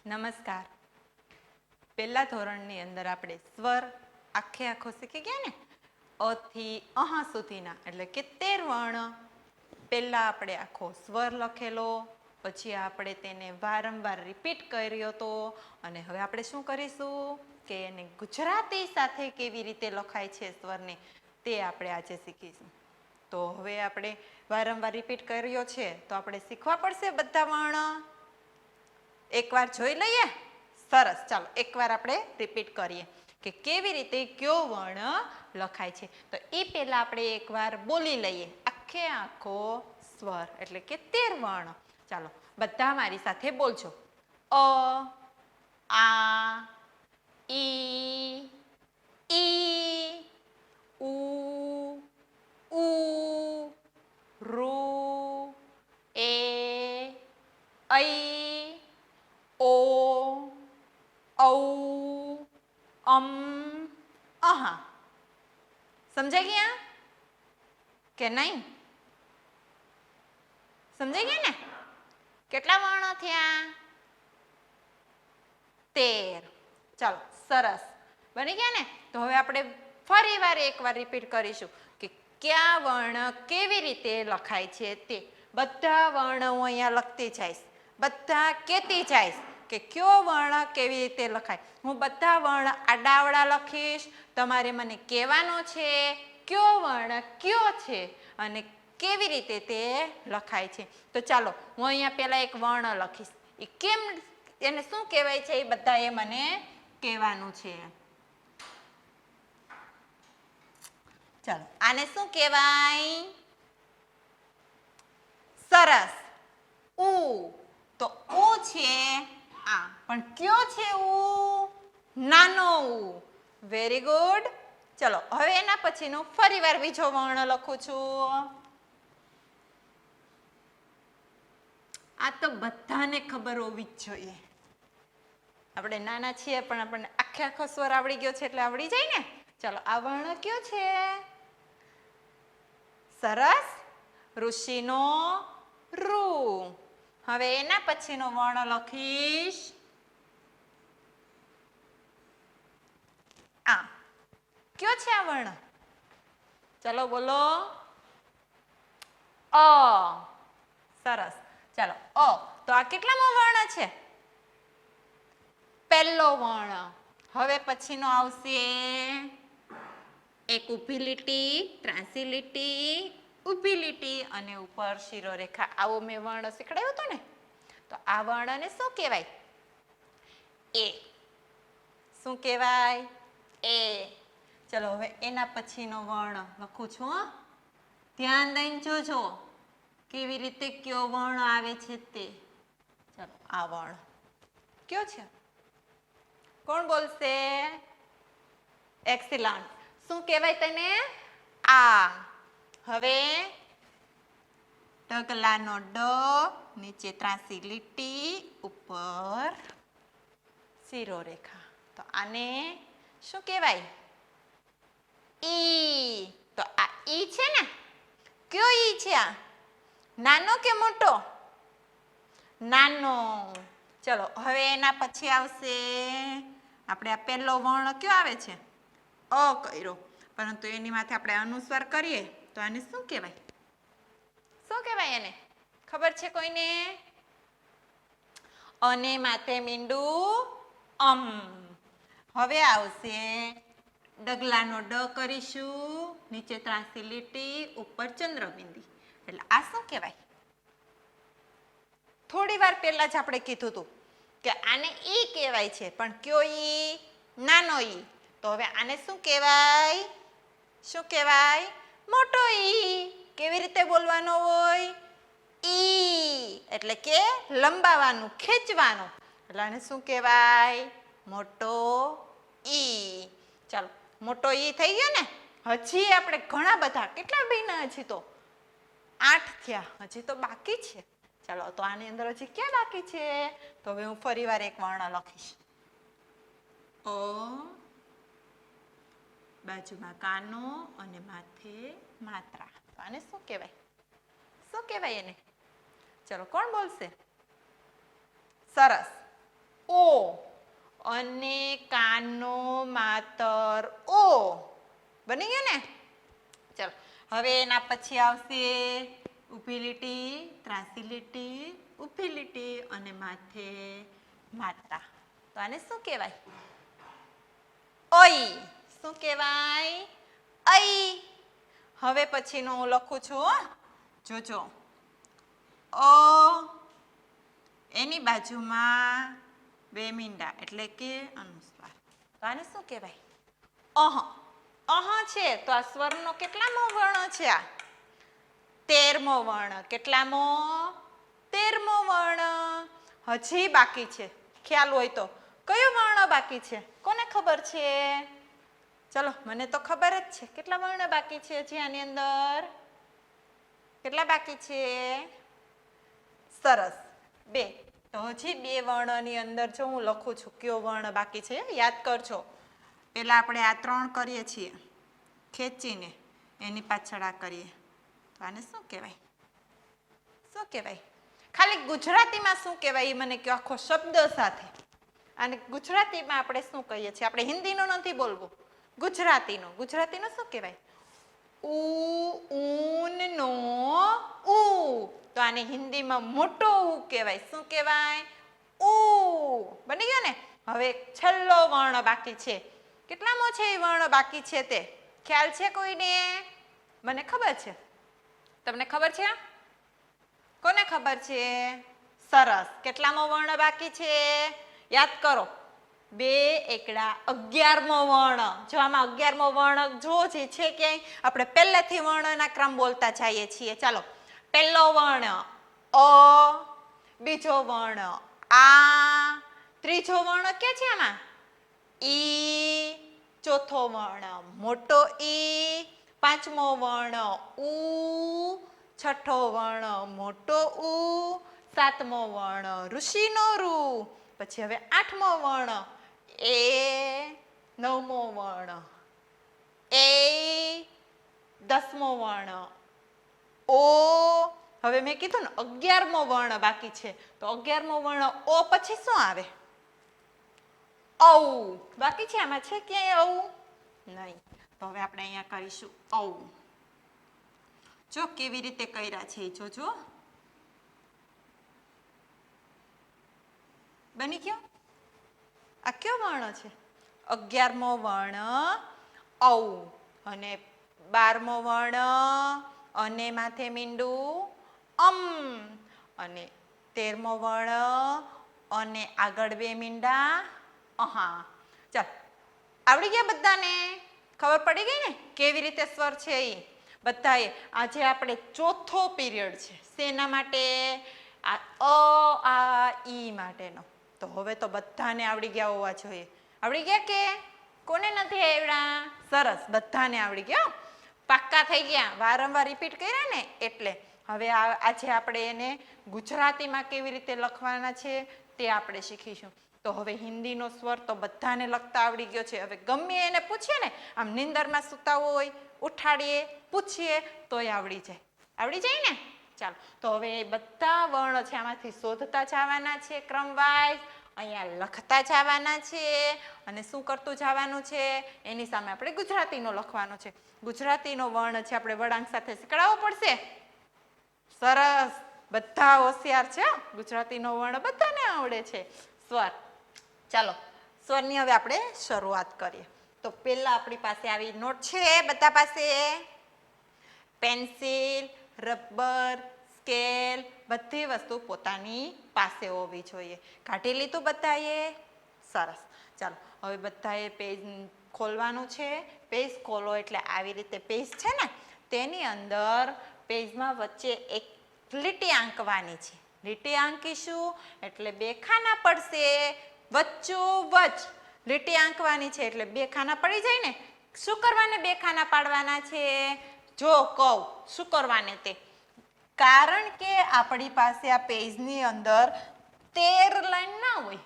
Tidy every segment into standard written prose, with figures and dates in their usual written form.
નમસ્કાર. પહેલા ધોરણની અંદર આપણે સ્વર આખો શીખી ગયા ને. અ થી અહ સુધીના એટલે કે 13 વર્ણ. પહેલા આપણે આખો સ્વર લખેલો, પછી આપણે તેને વારંવાર રિપીટ કર્યો હતો. અને હવે આપણે શું કરીશું કે એને ગુજરાતી સાથે કેવી રીતે લખાય છે સ્વરને, તે આપણે આજે શીખીશું. તો હવે આપણે વારંવાર રિપીટ કર્યો છે તો આપણે શીખવા પડશે બધા વર્ણ. એકવાર જોઈ લઈએ. સરસ, ચાલો એકવાર આપણે રિપીટ કરીએ કે કેવી રીતે કયો વર્ણ લખાય છે. તો એ પહેલા આપણે એકવાર બોલી લઈએ આખો સ્વર એટલે કે 13 વર્ણ. ચાલો બધા મારી સાથે બોલજો. અ, આ, ઈ, ઉ, ઋ, એ, ઐ, ઓ, ઔ, અહ. સમજાઈ ગયા કે નહીં? સમજાઈ ગયા ને? કેટલા વર્ણો થયા? 13. ચાલો સરસ, બની ગયા ને? તો હવે આપણે ફરી એકવાર રિપીટ કરીશું કે કયા વર્ણ કેવી રીતે લખાય છે તે. બધા વર્ણો હું અહીંયા લખતી જઈશ, બધા કહેતી જઈશ કે કયો વર્ણ કેવી રીતે લખાય. હું બધા વર્ણ આડાવડા લખીશ, તમારે મને કહેવાનું છે કયો વર્ણ કયો છે અને કેવી રીતે તે લખાય છે. તો ચાલો હું અહીંયા પહેલા એક વર્ણ લખીશ, એ કેમ, એને શું કહેવાય છે એ બધા એ મને કહેવાનું છે. ચાલો આને શું કહેવાય? સરસ, ઉ. તો ઉ છે આ, પણ કયો છે ઉ? નાનો ઉ. Very good. ચલો હવે એના પછીનો ફરીવાર બીજો વર્ણ લખું છું. આ તો બધાને ખબર હોવી જ જોઈએ. આપણે નાના છીએ પણ આપણને આખો સ્વર આવડી ગયો છે એટલે આવડી જાય ને. ચાલો આ વર્ણ કયો છે? સરસ, ઋષિનો ઋ. હવે એના પછીનો વર્ણ લખીશ આ. કયો છે આ વર્ણ? ચલો બોલો. અ. સરસ, ચાલો અ. તો આ કેટલામો વર્ણ છે? પહેલો વર્ણ. હવે પછીનો આવશે એક ઊભી લીટી, ત્રાંસી લીટી, ઊભી લીટી અને ઉપર શિરોરેખા. આવો મેં વર્ણ શીખવાડ્યો હતો ને. તો આ વર્ણને શું કહેવાય? એ. શું કહેવાય? એ. ચલો હવે એના પછીનો વર્ણ લખું છું. ધ્યાન દઈને જોજો કેવી રીતે કયો વર્ણ આવે છે તે. ચલો આ વર્ણ કયો છે? કોણ બોલશે? એક્સિલન્ટ. શું કહેવાય તેને? આ. હવે ઢગલાનો ડ, નીચે ત્રાંસી લીટી, ઉપર શિરોરેખા. તો આને શું કહેવાય? ઈ. તો આ ઈ છે ને? કયો ઈ છે આ? નાનો કે મોટો? નાનો. ચલો હવે એના પછી આવશે આપણે આ પહેલો વર્ણ કયો આવે છે? અ કર્યો, પરંતુ એની માથે આપણે અનુસ્વાર કરીએ તો આને શું કહેવાય? શું કહેવાય એને? ખબર છે કોઈને? અને માથે મીંડું અમ. હવે આવશે ડગલાનો ડ કરીશું, નીચે ત્રાંસી લીટી, ઉપર ચંદ્રબિંદી. એટલે આ શું કહેવાય? થોડી વાર પહેલા જ આપણે કીધું હતું કે આને ઈ કહેવાય છે, પણ કયો ઈ? નાનો ઈ. તો હવે આને શું કહેવાય? શું કહેવાય? મોટો ઈ. કેવી રીતે બોલવાનો હોય? ઈ. એટલે કે લંબાવાનું, ખેંચવાનું. એટલે આને શું કહેવાય? મોટો ઈ. ચાલો મોટો ઈ થઈ ગયો ને. હજી આપણે ઘણા બધા, કેટલા બન્યા હજી તો? 8 થયા, હજી તો બાકી છે. ચાલો તો આની અંદર હજી ક્યાં બાકી છે? તો હવે હું ફરીવાર એક વર્ણ લખીશ. અ, બાજુમાં કાનો અને માથે માત્રા. તો આને શું કહેવાય? શું કહેવાય એને? ચલો કોણ બોલશે? સરસ, ઓ અને કાનો માતર ઓ. બની ગયું ને? ચાલો હવે એના પછી આવશે ઊભી લીટી, ત્રાંસી લીટી, ઊભી લીટી અને માથે માત્રા. તો આને શું કહેવાય? ઓઈ. શું કહેવાય? ઐ. હવે પછીનું હું લખું છું. જોજો. અ એની બાજુમાં બે મીંડા એટલે કે અનુસ્વાર. તો આને શું કહેવાય? અહ. અહ છે તો આ સ્વરનો કેટલામો વર્ણ છે? આ 13મો વર્ણ. કેટલામો? 13મો વર્ણ. હજી બાકી છે. ખ્યાલ હોય તો કયો વર્ણ બાકી છે? કોને ખબર છે? ચલો મને તો ખબર જ છે. કેટલા વર્ણ બાકી છે હજી આની અંદર? કેટલા બાકી છે? સરસ. 2. તો હજી 2 વર્ણની અંદર જો હું લખું છું કયો વર્ણ બાકી છે યાદ કરજો. પહેલા આપણે આ 3 કરીએ છીએ ખેંચીને, એની પાછળ આ કરીએ. તો આને શું કહેવાય? શું કહેવાય? ખાલી ગુજરાતીમાં શું કહેવાય એ મને કહો આખો શબ્દ સાથે. અને ગુજરાતીમાં આપણે શું કહીએ છીએ? આપણે હિન્દીનું નથી બોલવું, ગુજરાતીનું. ગુજરાતીનું શું કહેવાય? ઉ ઊન નો ઉ. તો આને હિન્દીમાં મોટો ઉ કહેવાય. શું કહેવાય? ઉ. બની ગયો ને? હવે છેલ્લો વર્ણ બાકી છે. કેટલામો છે એ વર્ણ બાકી છે તે ખ્યાલ છે કોઈને? મને ખબર છે. તમને ખબર છે? કોને ખબર છે? સરસ. કેટલામો વર્ણ બાકી છે? યાદ કરો. 2 એકડા 11મો વર્ણ. જો આમાં 11મો વર્ણ જો જે છે ક્યાંય આપણે પહેલેથી વર્ણના ક્રમ બોલતા જઈએ છીએ. ચાલો. પહેલો વર્ણ અ, બીજો વર્ણ આ, ત્રીજો વર્ણ કે છે આમાં? ઈ, ચોથો વર્ણ મોટો ઈ, પાંચમો વર્ણ ઉ, છઠ્ઠો વર્ણ મોટો ઉ, સાતમો વર્ણ ઋષિનો રૂ. પછી હવે 8મો વર્ણ એ, 9મો વર્ણ એ, 10મો વર્ણ ઓ. હવે મેં કીધું ને 11મો વર્ણ બાકી છે. તો 11મો વર્ણ ઓ પછી શું આવે? ઔ. બાકી છે આમાં? છે ક્યાંય ઔ? નહીં. તો હવે આપણે અહીંયા કરીશું ઔ. જો કેવી રીતે કર્યા છે એ જોજો. બની ગયો? આ કયો વર્ણ છે? 11મો વર્ણ ઔ. અને 12મો વર્ણ અને માથે મીંડું અમ. અને 13મો વર્ણ અને આગળ 2 મીંડા અહા. ચાલ આવડી ગયા બધાને? ખબર પડી ગઈ ને કેવી રીતે સ્વર છે એ બધાએ? આજે આપણે ચોથો પીરિયડ છે. શેના માટે? આ આ ઈ માટેનો. તો હવે તો બધાને આવડી ગયા હોવા જોઈએ. આવડી ગયા કે કોને નથી આવડ્યા? સરસ. બધાને આવડી ગયા. પાક્કા થઈ ગયા. વારંવાર રિપીટ કર્યા ને એટલે. હવે આજે આપણે એને ગુજરાતીમાં કેવી રીતે લખવાના છે તે આપણે શીખીશું. તો હવે હિન્દીનો સ્વર તો બધાને લખતા આવડી ગયો છે. હવે ગમે એને પૂછીએ ને, આમ નિંદરમાં સૂતા હોય ઉઠાડીએ પૂછીએ તોય આવડી જાય. આવડી જાય ને? ચાલો. તો હવે બધા વર્ણ છે આમાંથી શોધતા જવાના છે ક્રમવાઇઝ. અહીંયા લખતા જવાના છે અને શું કરતું જવાનું છે એની સામે આપણે ગુજરાતીનો લખવાનો છે. ગુજરાતીનો વર્ણ છે આપણે વળાંક સાથે શીખડાવવો પડશે. સરસ. બધા હોશિયાર છે. ગુજરાતીનો વર્ણ બધાને આવડે છે. સ્વર. ચાલો સ્વરની હવે આપણે શરૂઆત કરીએ. તો પહેલા આપણી પાસે આવી નોટ છે બધા પાસે. પેન્સિલ, રબર, સ્કેલ બધી વસ્તુ પોતાની પાસે હોવી જોઈએ. કાઢી લીધું બધાએ? સરસ. ચાલો હવે બધાએ પેજ ખોલવાનું છે. પેજ ખોલો એટલે આવી રીતે પેજ છે ને તેની અંદર પેજમાં વચ્ચે એક લીટી આંકવાની છે. લીટી આંકીશું એટલે 2 ખાના પડશે. વચ્ચોવચ લીટી આંકવાની છે એટલે 2 ખાના પડી જાય ને. શું કરવાને 2 ખાના પાડવાના છે? જો કહું શું કરવાને તે. કારણ કે આપણી પાસે આ પેજની અંદર 13 લાઈન ના હોય.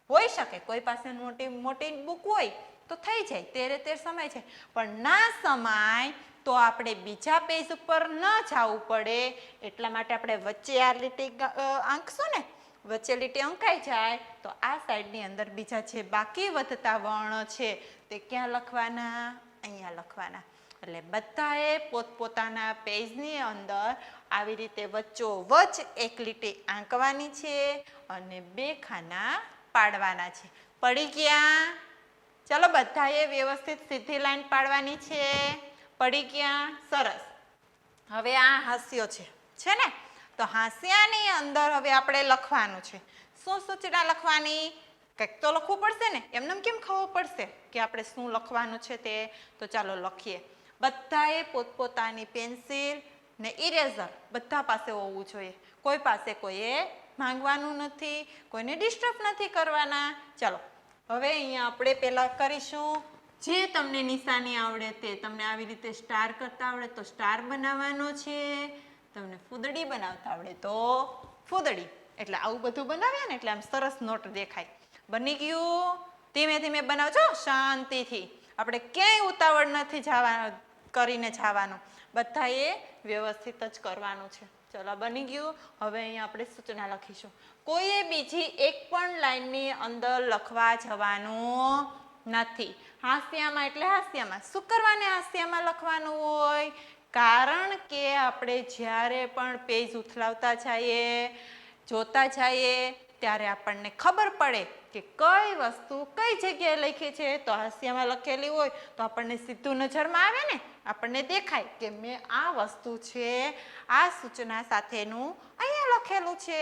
હોઈ શકે કોઈ પાસે મોટી મોટી બુક હોય તો થઈ જાય 13 સમાય છે. પણ ના સમાય તો આપણે બીજા પેજ ઉપર ન જવું પડે. એટલા માટે આપણે વચ્ચે આ લીટી આંકશું ને વચ્ચે લીટી અંકાઈ જાય તો આ સાઈડની અંદર બીજા જે બાકી વધતા વર્ણ છે તે ક્યાં લખવાના? અહીંયા લખવાના. એટલે બધાએ પોતપોતાના પેજની અંદર આવી રીતે વચ્ચોવચ્ચ એક લીટી આંકવાની છે અને 2 ખાના પાડવાના છે. પડી ગયા? ચાલો બધાએ વ્યવસ્થિત સીધી લાઈન પાડવાની છે. પડી ગયા? સરસ. હવે આ હાસ્યો છે ને? તો હાસ્યાની અંદર હવે આપણે લખવાનું છે. શું સૂચના લખવાની? કંઈક તો લખવું પડશે ને, એમને કેમ ખબર પડશે કે આપણે શું લખવાનું છે તે? તો ચાલો લખીએ. બધાએ પોતપોતાની પેન્સિલ ને ઇરેઝર બધા પાસે હોવું જોઈએ. કોઈ પાસે કોઈએ માંગવાનું નથી, કોઈને ડિસ્ટર્બ નથી કરવાના. ચાલો હવે અહીંયા આપણે પહેલાં કરીશું જે તમને નિશાની આવડે તે. તમને આવી રીતે સ્ટાર કરતા આવડે તો સ્ટાર બનાવવાનો છે, તમને ફૂદડી બનાવતા આવડે તો ફૂદડી. એટલે આવું બધું બનાવ્યા ને એટલે આમ સરસ નોટ દેખાય. બની ગયું? ધીમે ધીમે બનાવજો, શાંતિથી. આપણે ક્યાંય ઉતાવળ નથી કરીને જવાનું, બધાએ વ્યવસ્થિત જ કરવાનું છે. ચલો બની ગયું. હવે અહીંયા આપણે સૂચના લખીશું. કોઈએ બીજી એક પણ લાઈનની અંદર લખવા જવાનું નથી. હાસ્યામાં એટલે હાસ્યામાં. શું કરવાને હાસ્યામાં લખવાનું હોય? કારણ કે આપણે જ્યારે પણ પેજ ઉથલાવતા જઈએ, જોતા જઈએ ત્યારે આપણને ખબર પડે કે કઈ વસ્તુ કઈ જગ્યાએ લખી છે. તો હાસ્યામાં લખેલી હોય તો આપણને સીધું નજરમાં આવે ને, આપણને દેખાય કે મેં આ વસ્તુ છે આ સૂચના સાથેનું અહીંયા લખેલું છે.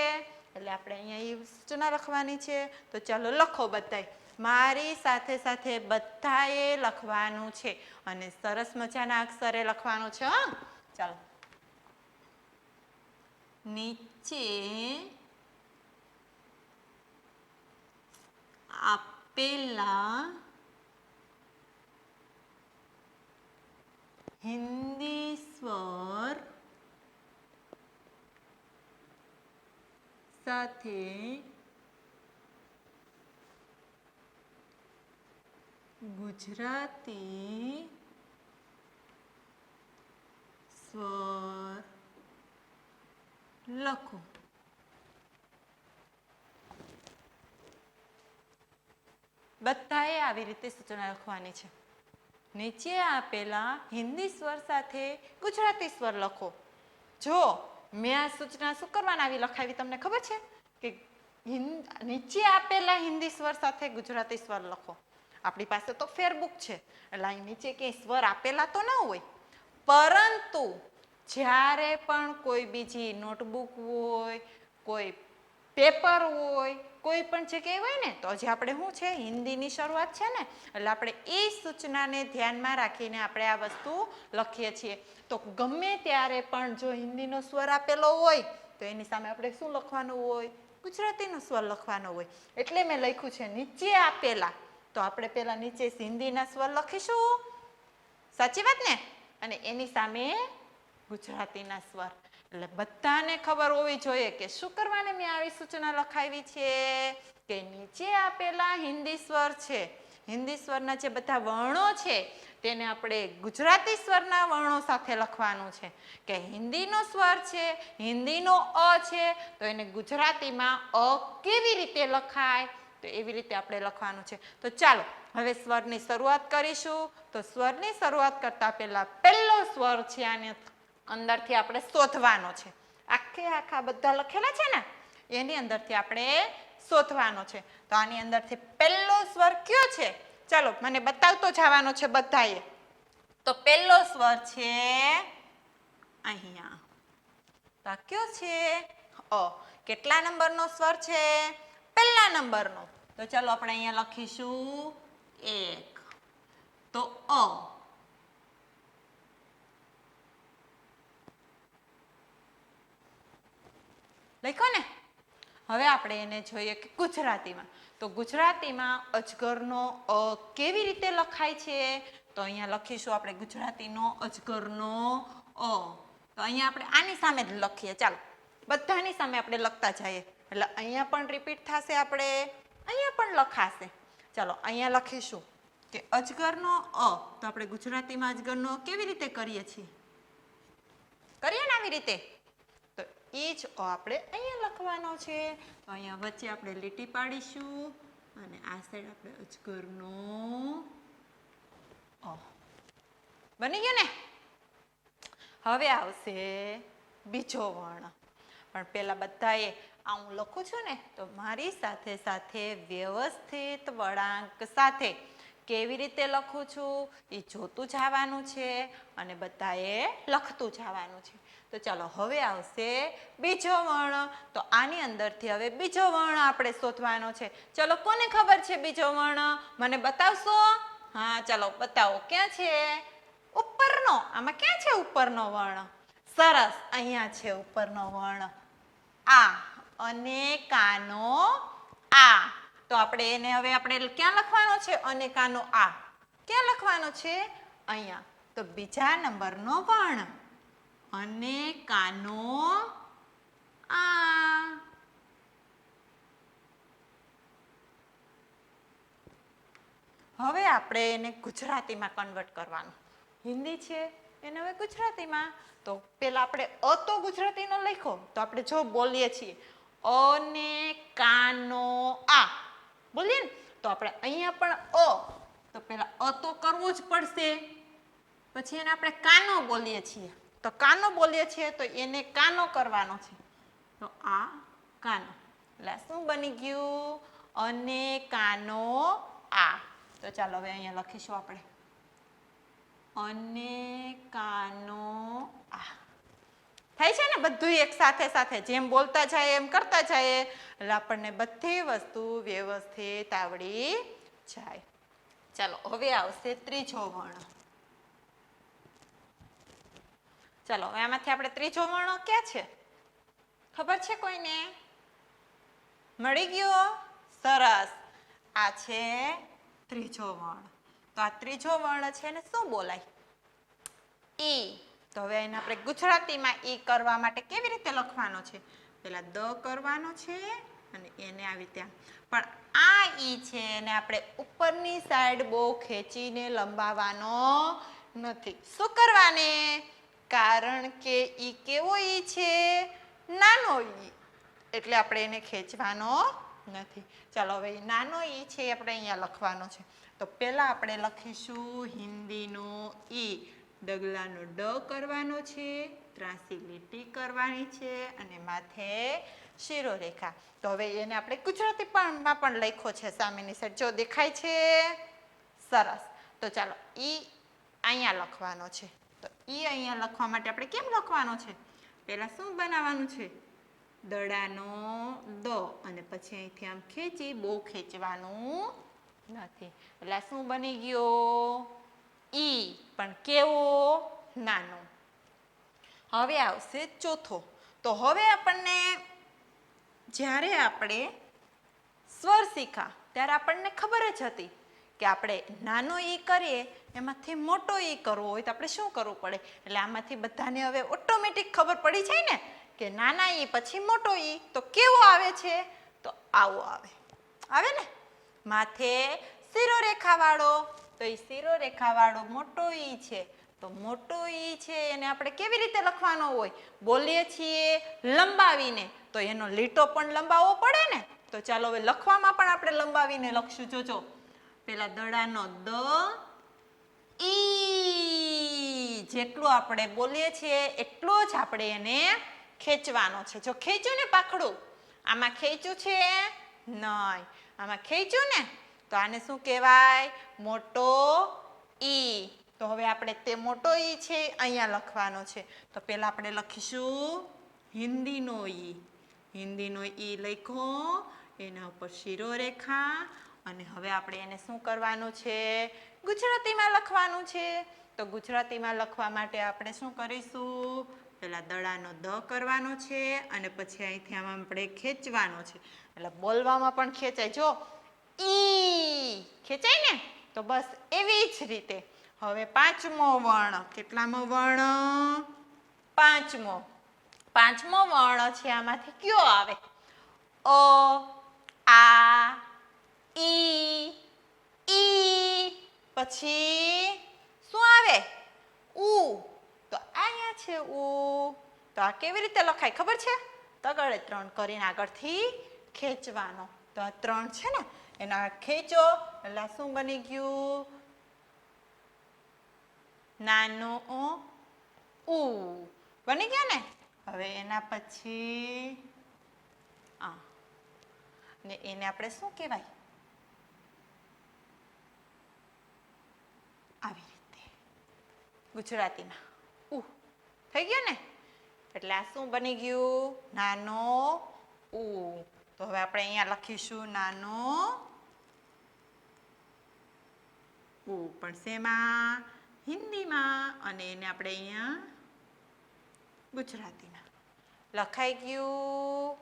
એટલે આપણે અહીંયા એ સૂચના લખવાની છે. તો ચાલો લખો બધાય. મારી સાથે સાથે બધાએ લખવાનું છે અને સરસ મજાના અક્ષરે લખવાનું છે. હા ચાલો. નીચે આપેલા હિન્દી સ્વર સાથે ગુજરાતી સ્વર લખો. બધાએ આવી રીતે સૂચના લખવાની છે. નીચે આપેલા હિન્દી સ્વર સાથે ગુજરાતી સ્વર લખો. જો મેં આ સૂચના શું કરવાના આવી લખાવી તમને ખબર છે કે નીચે આપેલા હિન્દી સ્વર સાથે ગુજરાતી સ્વર લખો. આપણી પાસે તો ફેરબુક છે એટલે અહીં નીચે ક્યાંય સ્વર આપેલા તો ના હોય, પરંતુ જ્યારે પણ કોઈ બીજી નોટબુક હોય, કોઈ પેપર હોય, કોઈ પણ જગ્યાએ હોય ને તો હજી આપણે શું છે હિન્દીની શરૂઆત છે ને એટલે આપણે એ સૂચનાને ધ્યાનમાં રાખીને આપણે આ વસ્તુ લખીએ છીએ. તો ગમે ત્યારે પણ જો હિન્દીનો સ્વર આપેલો હોય તો એની સામે આપણે શું લખવાનું હોય? ગુજરાતીનો સ્વર લખવાનો હોય. એટલે મેં લખ્યું છે નીચે આપેલા. તો આપણે પહેલા નીચે હિન્દીના સ્વર લખીશું, સાચી વાત ને? અને એની સામે ગુજરાતીના સ્વર. એટલે બધાને ખબર હોવી જોઈએ કે શું કરવાને મેં આવી સૂચના લખાવી છે કે નીચે આપેલા હિન્દી સ્વર છે, હિન્દી સ્વરના જે બધા વર્ણો છે તેને આપણે ગુજરાતી સ્વરના વર્ણો સાથે લખવાનું છે. કે હિન્દીનો સ્વર છે, હિન્દીનો અ છે, તો એને ગુજરાતીમાં અ કેવી રીતે લખાય તો એવી રીતે આપણે લખવાનું છે. તો ચાલો હવે સ્વરની શરૂઆત કરીશું. તો સ્વરની શરૂઆત કરતા પહેલા પહેલો સ્વર છે આને અંદરથી આપણે શોધવાનો છે. આખા બધા લખેલા છે ને એની અંદરથી આપણે શોધવાનો છે. તો આની અંદરથી પહેલો સ્વર કયો છે? ચાલો મને બતાવતો જવાનો છે બધાએ. તો પહેલો સ્વર છે અહીંયા. તો આ કયો છે? અ. કેટલા નંબરનો સ્વર છે? પહેલા નંબરનો. તો ચાલો આપણે અહીંયા લખીશું 1. તો અ. લખ્યો ને? હવે આપણે એને જોઈએ કે ગુજરાતીમાં. તો ગુજરાતીમાં અજગરનો અ કેવી રીતે લખાય છે? તો અહીંયા લખીશું આપણે ગુજરાતીનો અજગરનો અ. તો અહીંયા આપણે આની સામે જ લખીએ. ચાલો બધાની સામે આપણે લખતા જઈએ એટલે અહીંયા પણ રિપીટ થશે, આપણે અહીંયા પણ લખાશે. ચાલો અહીંયા લખીશું કે અજગરનો અ. તો આપણે ગુજરાતીમાં અજગરનો કેવી રીતે કરીએ છીએ? કરીએ ને આવી રીતે. તો ઈ જ અ આપણે અહીંયા લખવાનો છે. તો અહીંયા વચ્ચે આપણે લીટી પાડીશું અને આ સાઈડ આપણે અજગરનો અ. બની ગયું ને? હવે આવશે બીજો વર્ણ. પણ પેલા બધાએ આ હું લખું છું ને તો મારી સાથે સાથે વ્યવસ્થિત વળાંક સાથે કેવી રીતે લખું છું એ જોતું જવાનું છે અને બધાએ લખતું જવાનું છે. તો ચાલો હવે આવશે બીજો વર્ણ. તો આની અંદરથી હવે બીજો વર્ણ આપણે શોધવાનો છે. ચલો કોને ખબર છે બીજો વર્ણ? મને બતાવશો? હા ચાલો બતાવો. ક્યાં છે? ઉપરનો. આમાં ક્યાં છે ઉપરનો વર્ણ? સરસ, અહીંયા છે ઉપરનો વર્ણ આ અને કાનો આ. તો આપણે એને હવે આપણે ક્યાં લખવાનો છે? અને કાનો આ ક્યાં લખવાનો છે? અહીંયા. તો બીજા નંબરનો વર્ણ અને કાનો આ. હવે આપણે એને ગુજરાતીમાં કન્વર્ટ કરવાનું. હિન્દી છે એને હવે ગુજરાતીમાં. તો પેલા આપણે અ તો ગુજરાતીનો લખ્યો તો આપણે જો બોલીએ છીએ અને કાનો આ બોલીએ ને તો આપણે અહીંયા પણ અ. તો પેલા અ તો કરવો જ પડશે. પછી એને આપણે કાનો બોલીએ છીએ. તો કાનો બોલીએ છીએ તો એને કાનો કરવાનો છે. તો આ કાનો. એટલે શું બની ગયું? અને કાનો આ. તો ચાલો હવે અહીંયા લખીશું આપણે અને કાનો આ. થાય છે ને બધું એક સાથે સાથે જેમ બોલતા જાય એમ કરતા જાય એટલે આપણને બધી વસ્તુ વ્યવસ્થિત આવડી જાય. ચાલો હવે આવશે ત્રીજો વર્ણ. ચાલો હવે આમાંથી આપણે ત્રીજો વર્ણ ક્યાં છે? ખબર છે કોઈને? મળી ગયો? સરસ. આ છે ત્રીજો વર્ણ. તો આ ત્રીજો વર્ણ છે ને શું બોલાય? ઈ. તો હવે એને આપણે ગુજરાતીમાં ઈ કરવા માટે કેવી રીતે લખવાનો છે? પેલા દ કરવાનો છે અને એને આવી ત્યાં. પણ આ ઈ છે એને આપણે ઉપરની સાઈડ બહુ ખેંચીને લંબાવવાનો નથી. શું કરવાને? કારણ કે ઈ કેવો ઈ છે? નાનો ઈ. એટલે આપણે એને ખેંચવાનો નથી. ચાલો હવે નાનો ઈ છે આપણે અહીંયા લખવાનો છે. તો પહેલા આપણે લખીશું હિન્દીનો ઈ. ડગલાનો ડ કરવાનો છે, ત્રાંસી લીટી કરવાની છે અને માથે શિરોરેખા. તો હવે એને આપણે ગુજરાતીમાં પણ લખ્યો છે સામેની સાઈડ. જો દેખાય છે? સરસ. તો ચાલો ઈ અહીંયા લખવાનો છે. તો ઈ અહીંયા લખવા માટે આપણે કેમ લખવાનો છે? પહેલા શું બનાવવાનું છે? દડાનો દ અને પછી અહીંથી આમ ખેંચી બહુ ખેંચવાનું નથી. એટલે શું બની ગયો? ઈ. પણ કેવો? નાનો. હવે આવશે ચોથો. તો હવે આપણને જ્યારે આપણે સ્વર શીખા ત્યારે આપણને ખબર જ હતી કે આપણે નાનો ઈ કરીએ એમાંથી મોટો ઈ કરવો હોય તો આપણે શું કરવું પડે? એટલે આમાંથી બધાને હવે ઓટોમેટિક ખબર પડી જાય ને કે નાના ઈ પછી મોટો ઈ. તો કેવો આવે છે? તો આવો આવે. આવે ને? માથે શિરોરેખાવાળો. તો એ શિરોરેખાવાળો મોટો ઈ છે. તો મોટો ઈ છે એને આપણે કેવી રીતે લખવાનો હોય? બોલીએ છીએ લંબાવીને. તો એનો લીટો પણ લંબાવવો પડે ને. તો ચાલો હવે લખવામાં પણ આપણે લંબાવીને લખશું. જોજો પેલા દડાનો દ ઈ. જેટલું આપણે બોલીએ છીએ એટલું જ આપણે એને ખેંચવાનો છે. જો ખેંચ્યું ને પાખડું, આમાં ખેંચ્યું છે? નહીં. આમાં ખેંચ્યું ને તો આને શું કહેવાય? મોટો ઈ. તો હવે આપણે તે મોટો ઈ છે અહીંયા લખવાનો છે. તો પહેલા આપણે લખીશું હિન્દીનો ઈ. હિન્દીનો ઈ લખ્યો, એના ઉપર શિરોરેખા અને હવે આપણે એને શું કરવાનું છે? ગુજરાતીમાં લખવાનું છે. તો ગુજરાતીમાં લખવા માટે આપણે શું કરીશું? પહેલા દડાનો દ કરવાનો છે અને પછી અહીંથી આમ આપણે ખેંચવાનો છે. એટલે બોલવામાં પણ ખેંચાય. જો ઈ ખેંચાય ને? તો બસ એવી જ રીતે હવે પાંચમો વર્ણ. કેટલામો વર્ણ? પાંચમો. પાંચમો વર્ણ છે આમાંથી કયો આવે? અ, આ, ઈ. પછી શું આવે? ઉ. તો અહીંયા છે ઉ. તો આ કેવી રીતે લખાય ખબર છે? તગડે 3 કરીને આગળથી ખેંચવાનો. તો આ 3 છે ને એના ખેંચો એટલે શું બની ગયું? નાનો ઉ બની ગયો ને. હવે એના પછી ને એને આપણે શું કહેવાય? આવી રીતે ગુજરાતીમાં ઉ થઈ ગયું ને. એટલે આ શું બની ગયું? નાનો ઉ. તો હવે આપણે અહીંયા લખીશું નાનો ઉ, પણ શેમાં? હિન્દીમાં. અને એને આપણે અહીંયા ગુજરાતીમાં લખાઈ ગયું.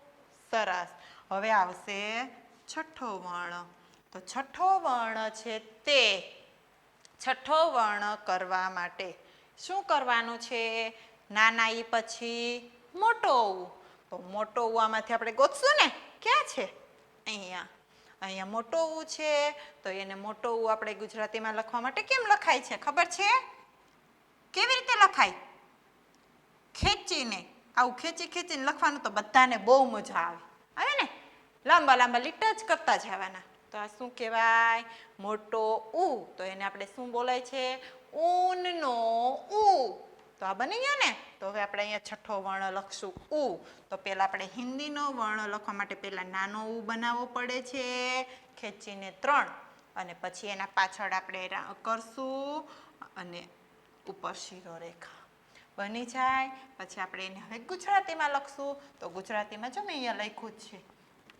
સરસ. હવે આવશે છઠ્ઠો વર્ણ. તો છઠ્ઠો વર્ણ છે તે છઠ્ઠો વર્ણ કરવા માટે શું કરવાનું છે? નાના ઈ પછી મોટો ઉ. તો મોટો ઉ આમાંથી આપણે ગોતશું ને. ક્યાં છે? અહીંયા. અહીંયા મોટો ઉ છે. તો એને મોટો ઉ આપણે ગુજરાતીમાં લખવા માટે કેમ લખાય છે ખબર છે? કેવી રીતે લખાય? ખેંચીને. આવું ખેંચી ખેંચીને લખવાનું. તો બધાને બહુ મજા આવે ને. લાંબા લાંબા લીટા જ કરતા જવાના. તો આ શું કહેવાય? મોટો ઉ. તો એને આપણે શું બોલાય છે? ઊનનો ઉ. તો આ બની ગયો ને. તો હવે આપણે અહીંયા છઠ્ઠો વર્ણ લખશું ઉ. તો પહેલાં આપણે હિન્દીનો વર્ણ લખવા માટે પહેલાં નાનો ઉ બનાવવો પડે છે, ખેંચીને 3, અને પછી એના પાછળ આપણે કરશું અને ઉપર શીરો રેખા બની જાય. પછી આપણે એને હવે ગુજરાતીમાં લખશું. તો ગુજરાતીમાં જો મેં અહીંયા લખ્યું જ છે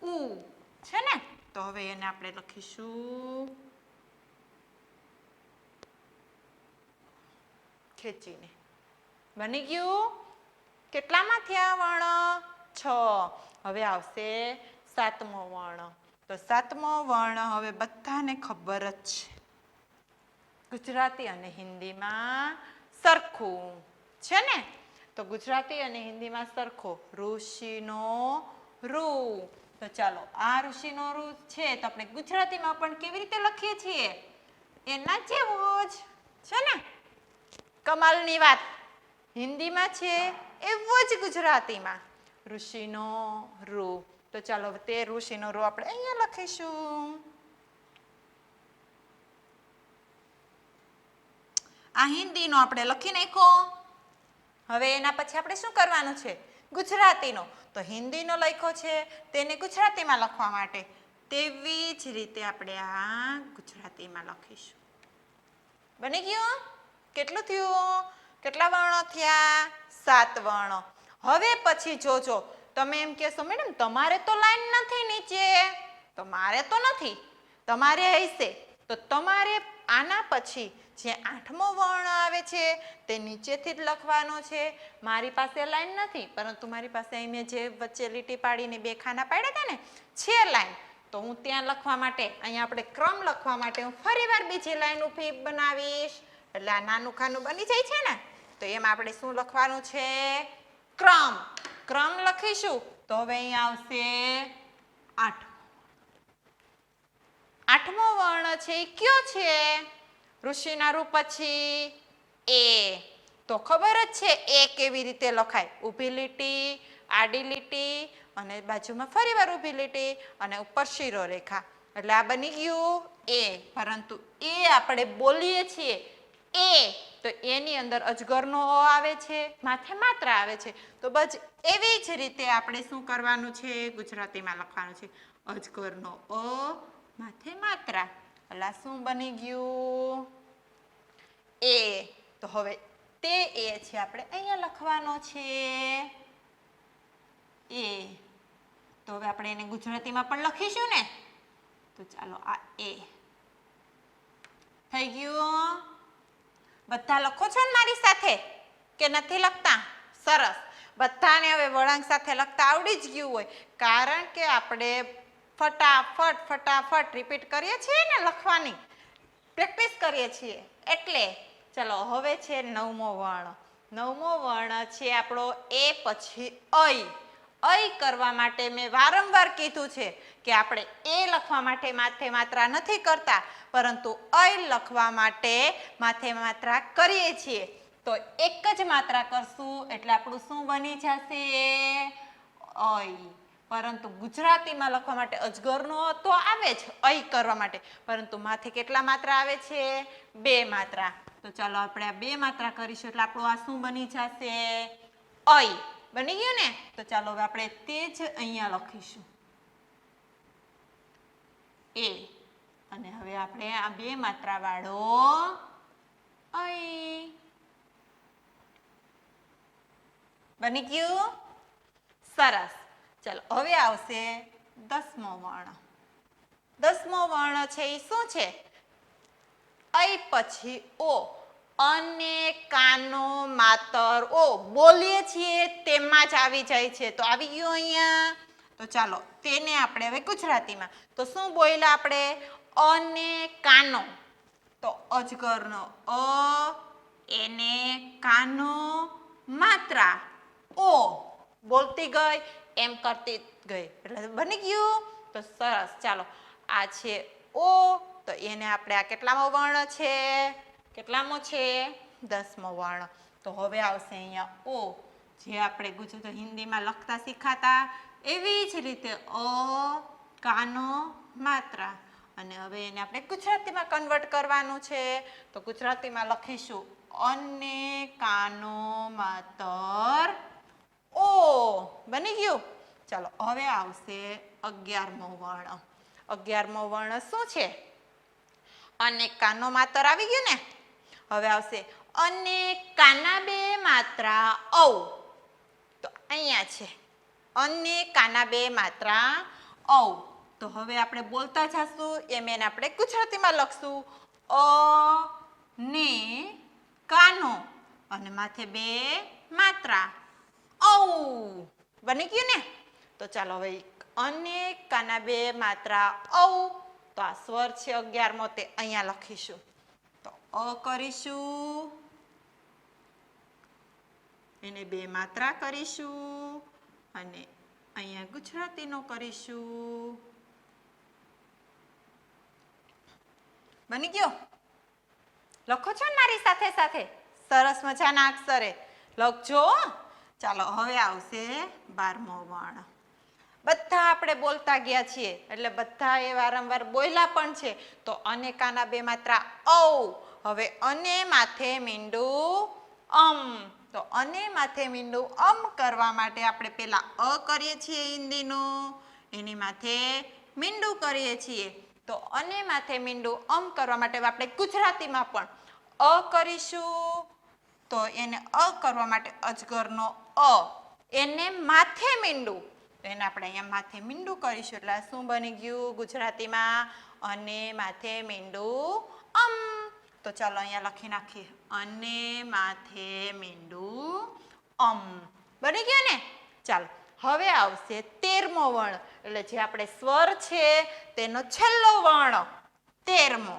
ઉ છે ને. તો હવે એને આપણે લખીશું ખેંચીને. બની ગયું. કેટલામાં થયા વર્ણ? 6. હવે આવશે 7મો વર્ણ. તો 7મો વર્ણ હવે બધાને ખબર જ છે. ગુજરાતી અને હિન્દીમાં સરખું છે ને. તો ગુજરાતી અને હિન્દીમાં સરખો. ઋષિનો ઋ. તો ચાલો આ ઋષિનો ઋ છે તો આપણે ગુજરાતીમાં પણ કેવી રીતે લખીએ છીએ? એના જેવું જ છે ને. કમાલની વાત. હિન્દીમાં છે એવું જ ગુજરાતીમાં. ઋષિનો ઋ. તો ચાલો તે ઋષિનો ઋ આપણે અહીંયા લખીશું. આ હિન્દીનો આપણે લખી નાખ્યો. હવે એના પછી આપણે શું કરવાનું છે? ગુજરાતીનો. તો હિન્દીનો લખ્યો છે તેને ગુજરાતીમાં લખવા માટે તેવી જ રીતે આપણે આ ગુજરાતીમાં લખીશું. બની ગયું? કેટલું થયું? કેટલા વર્ણો થયા? 7 વર્ણો. હવે પછી જોજો. તમે એમ કહેશો મેડમ તમારે તો લાઈન નથી નીચે. તો મારે તો નથી, તમારે હશે. તો તમારે આના પછી જે 8મો વર્ણ આવે છે તે નીચેથી જ લખવાનો છે. મારી પાસે લાઈન નથી, પરંતુ મારી પાસે અહીં મેં જે વચ્ચે લીટી પાડીને 2 ખાના પાડ્યા હતા ને છે લાઈન. તો હું ત્યાં લખવા માટે અહીંયા આપણે ક્રમ લખવા માટે હું ફરીવાર બીજી લાઈન ઊભી બનાવીશ. એટલે આ નાનું ખાનું બની જાય છે ને. તો એમાં આપણે શું લખવાનું છે? ક્રમ. ક્રમ લખીશું. તો હવે અહીંયા આવશે 8. 8મો વર્ણ છે એ કયો છે? ઋષિના ઋ પછી એ. તો ખબર જ છે એ કેવી રીતે લખાય. ઊભી લીટી, આડી લીટી અને બાજુમાં ફરીવાર ઊભી લીટી અને ઉપર શીરો રેખા. એટલે આ બની ગયું એ. પરંતુ એ આપણે બોલીએ છીએ એ, તો એની અંદર અજગરનો અ આવે છે, માથે માત્રા આવે છે. તો બસ એવી જ રીતે આપણે શું કરવાનું છે? ગુજરાતીમાં લખવાનું છે. અજગરનો અ, માથે માત્રા. એટલે શું બની ગયું? એ. તો હવે તે એ છે આપણે અહીંયા લખવાનો છે એ. તો હવે આપણે એને ગુજરાતીમાં પણ લખીશું ને. તો ચાલો આ એ થઈ ગયું. બધા લખો છો ને મારી સાથે કે નથી લખતા? સરસ. બધાને હવે વળાંક સાથે લખતા આવડી જ ગયું હોય, કારણ કે આપણે ફટાફટ રિપીટ કરીએ છીએ ને, લખવાની પ્રેક્ટિસ કરીએ છીએ. એટલે ચલો હવે છે 9મો વર્ણ. 9મો વર્ણ છે આપણો એ પછી ઐ. ઐ કરવા માટે મેં વારંવાર કીધું છે કે આપણે એ લખવા માટે માથે માત્રા નથી કરતા, પરંતુ ઐ લખવા માટે માથે માત્રા કરીએ છીએ. તો એક જ માત્રા કરશું એટલે આપણું શું બની જશે? અય. પરંતુ ગુજરાતીમાં લખવા માટે અજગરનો તો આવે જ અય કરવા માટે, પરંતુ માથે કેટલા માત્રા આવે છે? 2 માત્રા. તો ચાલો આપણે આ 2 માત્રા કરીશું એટલે આપણું આ શું બની જશે? અય. બની ગયું ને? તો ચાલો હવે આપણે તે જ અહીંયા લખીશું એ. અને હવે આપણે આ 2 માત્રા વાળો અય. બની ગયું? સરસ. ચાલો હવે આવશે 10મો વર્ણ. 10મો વર્ણ છે એ શું છે? અય પછી ઓ. અને કાનો માતર ઓ. બોલીએ છીએ તેમાં જ આવી જાય છે. તો આવી ગયું અહીંયા. તો ચાલો તેને આપણે હવે ગુજરાતીમાં. તો શું બોલ્યા આપણે? અને કાનો. તો અજગરનો અ, એને કાનો માત્રા ઓ. બોલતી ગઈ એમ કરતી ગઈ એટલે બની ગયું. તો સરસ. ચાલો આ છે ઓ. તો એને આપણે આ કેટલામો વર્ણ છે? કેટલામો છે? 10મો વર્ણ. તો હવે આવશે અહીંયા ઓ, જે આપણે ગુજરાતી હિન્દીમાં લખતા શીખાતા એવી જ રીતે અ, કાનો માત્રા. અને હવે એને આપણે ગુજરાતીમાં કન્વર્ટ કરવાનું છે. તો ગુજરાતીમાં લખીશું અને કાનો માતર ઓ. બની ગયું? ચાલો હવે આવશે 11મો વર્ણ. 11મો વર્ણ શું છે? અને કાનો માતર આવી ગયું ને? હવે આવશે અને કાના 2 માત્રા ઔ. તો અહીંયા છે અને કાના 2 માત્રા ઔ. તો હવે આપણે બોલતા જશું એમ એને આપણે ગુજરાતીમાં લખશું અ ને કાનો અને માથે 2 માત્રા ઔ. બની ગયું ને? તો ચાલો હવે અને કાના 2 માત્રા ઔ. તો આ સ્વર છે 11મો તે અહીંયા લખીશું. તો અ કરીશું, એને 2 માત્રા કરીશું અને અહીંયા ગુજરાતીનો કરીશું. બની ગયો? લખો છો ને મારી સાથે સાથે? સરસ મજાના અક્ષરે લખજો. ચાલો હવે આવશે 12મો વર્ણ. બધા આપણે બોલતા ગયા છીએ એટલે બધા એ વારંવાર બોલ્યા પણ છે. તો અને કાના 2 માત્રા ઔ. હવે અને માથે મીંડું અમ. તો અને માથે મીંડું અમ કરવા માટે આપણે પેલા અ કરીએ છીએ હિન્દીનું, એની માથે મીંડું કરીએ છીએ. તો અને માથે મીંડું અમ કરવા માટે આપણે ગુજરાતીમાં પણ અ કરીશું. તો એને અ કરવા માટે અજગરનો અ, એને માથે મીંડું. તો એને આપણે અહીંયા માથે મીંડું કરીશું એટલે શું બની ગયું ગુજરાતીમાં? અને માથે મીંડું અમ. તો ચાલો અહીંયા લખી નાખીએ અને માથે મીંડું અમ. બની ગયું ને? ચાલો હવે આવશે 13મો વર્ણ એટલે જે આપણે સ્વર છે તેનો છેલ્લો વર્ણ 13મો.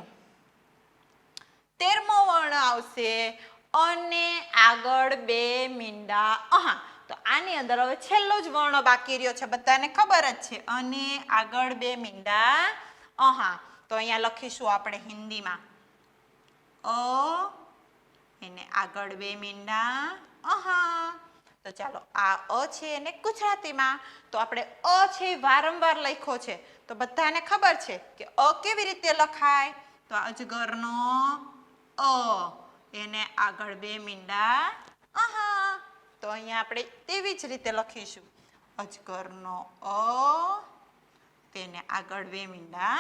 13મો વર્ણ આવશે અને આગળ 2 મીંડા અહા. તો આની અંદર હવે છેલ્લો જ વર્ણ બાકી રહ્યો છે, બધાને ખબર જ છે. અને આગળ 2 મીંડા અહા. તો અહીંયા લખીશું આપણે હિન્દીમાં અ, એને આગળ 2 મીંડા અહા. તો ચાલો આ અ છે એને ગુજરાતીમાં તો આપણે અ છે વારંવાર લખ્યો છે તો બધાને ખબર છે કે અ કેવી રીતે લખાય. તો અજગરનો અ, એને આગળ 2 મીંડા અહા. તો અહીંયા આપણે તેવી જ રીતે લખીશું અજગરનો અ, તેને આગળ 2 મીંડા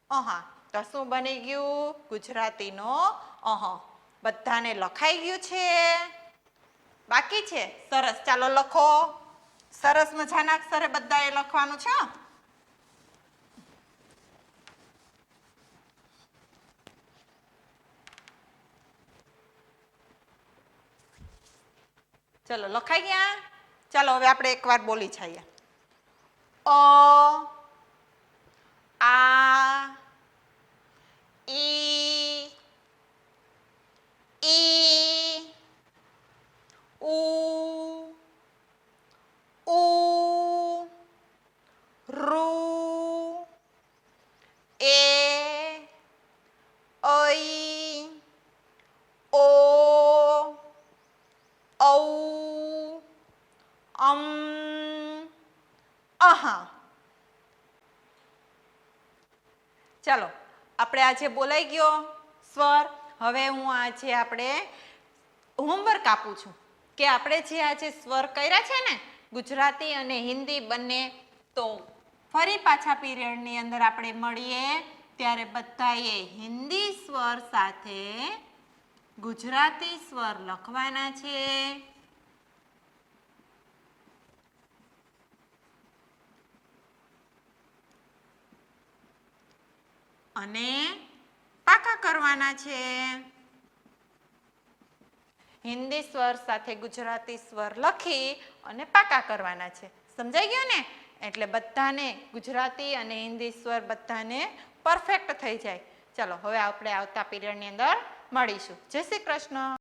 અહા. તો શું બની ગયું? ગુજરાતીનો અહ. બધાને લખાઈ ગયું છે? બાકી છે? સરસ. ચાલો લખો. સરસ મજાના અક્ષરે બધાએ લખવાનું છે. ચલો લખાઈ ગયા? ચાલો હવે આપણે એકવાર બોલી જઈએ. અ, આ, ઈ, ઉ, રૂ, એ, ઐ, ઓ, ચાલો આપણે આજે બોલાઈ ગયો સ્વર. હવે હું આજે આપણે હોમવર્ક આપું છું કે આપણે જે આજે સ્વર કર્યા છે ને ગુજરાતી અને હિન્દી બંને, તો ફરી પાછા પીરિયડની અંદર આપણે મળીએ ત્યારે બધાએ હિન્દી સ્વર સાથે ગુજરાતી સ્વર લખવાના છે. અને પાકા કરવાના છે. હિન્દી સ્વર સાથે ગુજરાતી સ્વર લખી અને પાકા કરવાના છે. સમજાઈ ગયું ને? એટલે બધાને ગુજરાતી અને હિન્દી સ્વર બધાને પરફેક્ટ થઈ જાય. ચલો હવે આપણે આવતા પીરિયડની અંદર મળીશું. જય શ્રી કૃષ્ણ.